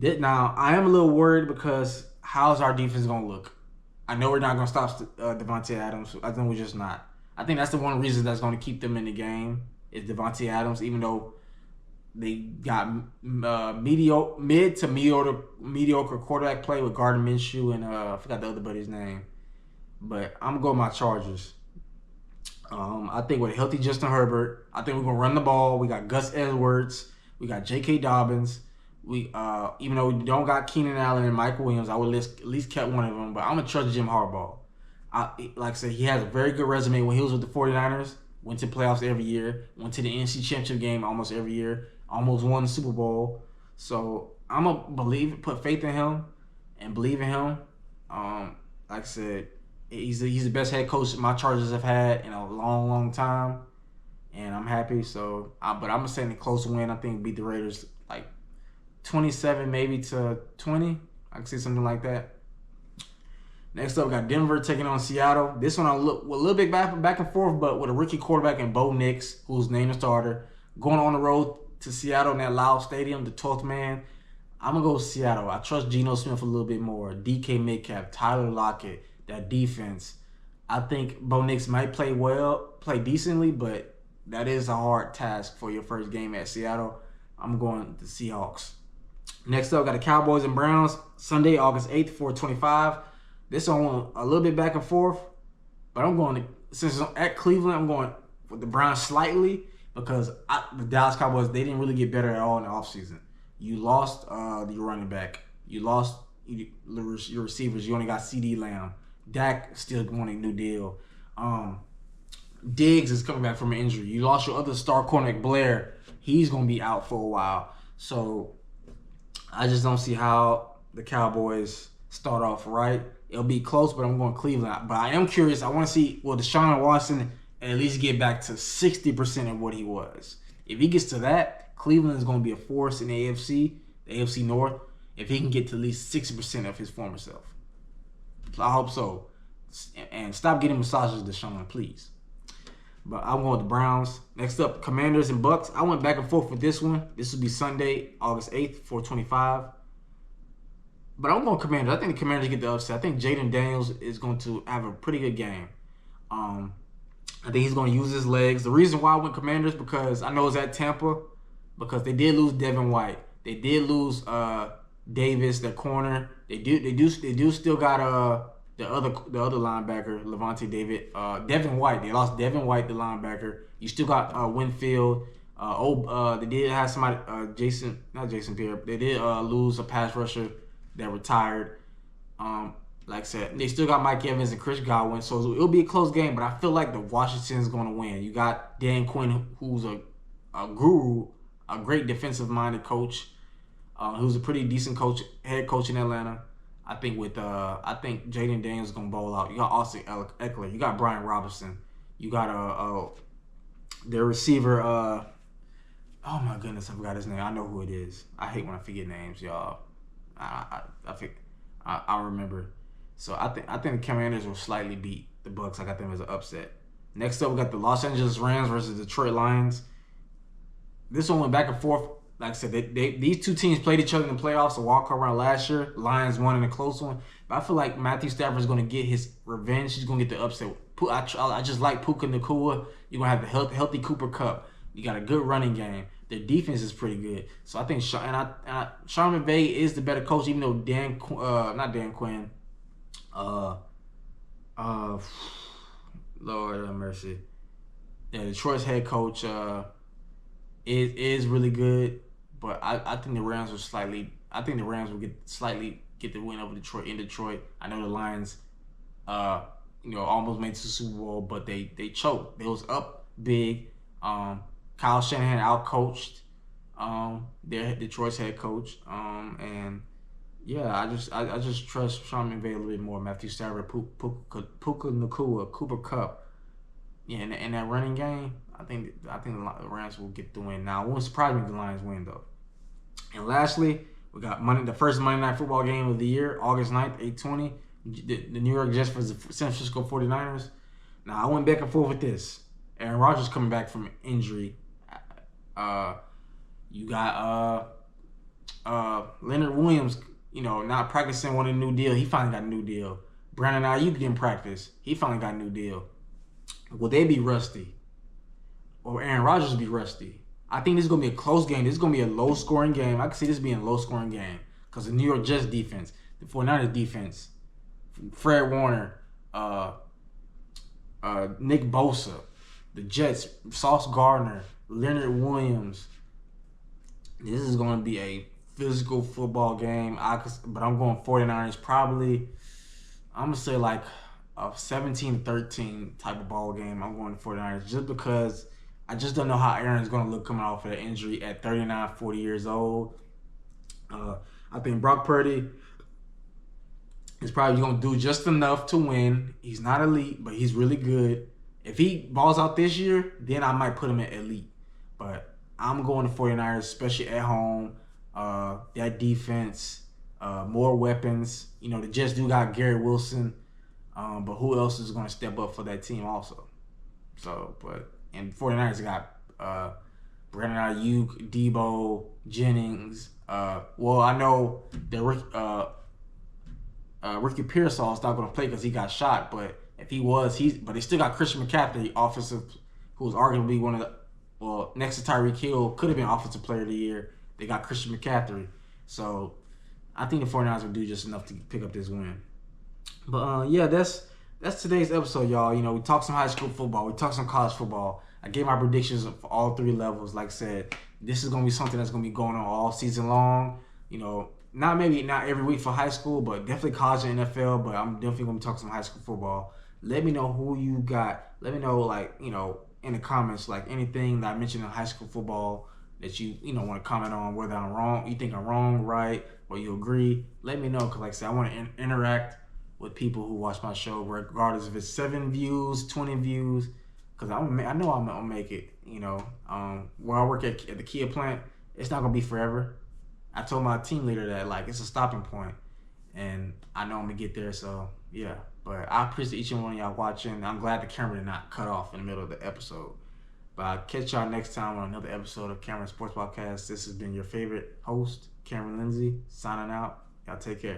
Now, I am a little worried because how's our defense going to look? I know we're not going to stop Devontae Adams. I think we're just not. I think that's the one reason that's going to keep them in the game is Devontae Adams, even though they got mid to mediocre quarterback play with Gardner Minshew and I forgot the other buddy's name. But I'm going to go with my Chargers. I think with a healthy Justin Herbert, I think we're going to run the ball. We got Gus Edwards. We got J.K. Dobbins. We even though we don't got Keenan Allen and Michael Williams, I would at least kept one of them. But I'm going to trust Jim Harbaugh. Like I said, he has a very good resume when he was with the 49ers. Went to playoffs every year. Went to the NFC Championship game almost every year. Almost won the Super Bowl. So I'm going to put faith in him and believe in him. Like I said, he's the best head coach my Chargers have had in a long, long time. And I'm happy. So, but I'm going to say in a close win. I think beat the Raiders like 27 maybe to 20. I can see something like that. Next up, we got Denver taking on Seattle. This one a little bit back and forth, but with a rookie quarterback in Bo Nix, who's named a starter, going on the road to Seattle in that loud stadium, the 12th man. I'm going to go with Seattle. I trust Geno Smith a little bit more. DK Metcalf, Tyler Lockett, that defense. I think Bo Nix might play decently, but that is a hard task for your first game at Seattle. I'm going to Seahawks. Next up, got the Cowboys and Browns, Sunday, August 8th, 4:25. This one a little bit back and forth, but I'm going to, since I'm at Cleveland, I'm going with the Browns slightly because the Dallas Cowboys, they didn't really get better at all in the offseason. You lost your running back. You lost your receivers. You only got CD Lamb. Dak still wanting a new deal. Diggs is coming back from an injury. You lost your other star cornerback, Blair. He's going to be out for a while. So I just don't see how the Cowboys start off right. It'll be close, but I'm going Cleveland. But I am curious. I want to see, will Deshaun Watson at least get back to 60% of what he was? If he gets to that, Cleveland is going to be a force in the AFC North, if he can get to at least 60% of his former self. I hope so. And stop getting massages, Deshaun, please. But I'm going with the Browns. Next up, Commanders and Bucks. I went back and forth with this one. This will be Sunday, August 8th, 4:25. But I'm going Commanders. I think the Commanders get the upset. I think Jaden Daniels is going to have a pretty good game. I think he's going to use his legs. The reason why I went Commanders because I know it's at Tampa because they did lose Devin White. They did lose Davis, their corner. They do still got the other linebacker, Levante David, Devin White. They lost Devin White, the linebacker. You still got Winfield. They did have somebody, not Jason Pierre. They did lose a pass rusher that retired. Like I said, they still got Mike Evans and Chris Godwin, so it'll be a close game. But I feel like the Washington's going to win. You got Dan Quinn, who's a guru, a great defensive-minded coach, who's a pretty decent head coach in Atlanta. I think Jaden Daniels is gonna bowl out. You got Austin Eckler. You got Brian Robinson. You got their receiver. Oh my goodness, I forgot his name. I know who it is. I hate when I forget names, y'all. I remember. So I think the Commanders will slightly beat the Bucks. I got them as an upset. Next up, we got the Los Angeles Rams versus Detroit Lions. This one went back and forth. Like I said, these two teams played each other in the playoffs, a walk around last year. Lions won in a close one. But I feel like Matthew Stafford is going to get his revenge. He's going to get the upset. I just like Puka Nacua. You're going to have the healthy Cooper Kupp. You got a good running game. Their defense is pretty good. So I think Sean McVay is the better coach, even though not Dan Quinn. Lord have mercy. Yeah, Detroit's head coach is really good. But I think the Rams will get the win over Detroit in Detroit. I know the Lions, almost made it to the Super Bowl, but they choked. They was up big. Kyle Shanahan outcoached their Detroit's head coach. And yeah, I just trust Sean McVay a little bit more. Matthew Stafford, Puka Nacua, Cooper Kupp. Yeah, in that running game, I think the Rams will get the win. Now, it won't surprise me if the Lions win, though. And lastly, we got the first Monday Night Football game of the year, August 9th, 8:20. The New York Jets versus the San Francisco 49ers. Now, I went back and forth with this. Aaron Rodgers coming back from injury. You got Leonard Williams, not practicing on a new deal. He finally got a new deal. Brandon Ayuk didn't practice. He finally got a new deal. Will they be rusty? Or Aaron Rodgers be rusty? I think this is going to be a close game. This is going to be a low-scoring game. I can see this being a low-scoring game because the New York Jets defense, the 49ers defense, Fred Warner, Nick Bosa, the Jets, Sauce Gardner, Leonard Williams. This is going to be a physical football game. But I'm going 49ers probably. I'm going to say like a 17-13 type of ball game. I'm going to 49ers just because I just don't know how Aaron's going to look coming off of that injury at 39, 40 years old. I think Brock Purdy is probably going to do just enough to win. He's not elite, but he's really good. If he balls out this year, then I might put him at elite. But I'm going to 49ers, especially at home. That defense, more weapons. The Jets do got Garrett Wilson, but who else is going to step up for that team also? And 49ers got Brandon Ayuk, Debo, Jennings. I know that Ricky Pearsall is not going to play because he got shot, but if he was, but they still got Christian McCaffrey, offensive, who was arguably one of the, next to Tyreek Hill, could have been Offensive Player of the Year. They got Christian McCaffrey. So I think the 49ers will do just enough to pick up this win. But that's today's episode, y'all. We talked some high school football. We talked some college football. I gave my predictions for all three levels. Like I said, this is going to be something that's going to be going on all season long. Not every week for high school, but definitely college and NFL. But I'm definitely going to talk some high school football. Let me know who you got. Let me know, in the comments, anything that I mentioned in high school football that you want to comment on, whether I'm wrong, you think I'm wrong, right, or you agree. Let me know, because like I said, I want to interact with people who watch my show, regardless if it's 7 views, 20 views, because I know I'm going to make it, where I work at the Kia plant, it's not going to be forever. I told my team leader that, it's a stopping point, and I know I'm going to get there, so, yeah. But I appreciate each and one of y'all watching. I'm glad the camera did not cut off in the middle of the episode. But I'll catch y'all next time on another episode of Cameron Sports Podcast. This has been your favorite host, Cameron Lindsay, signing out. Y'all take care.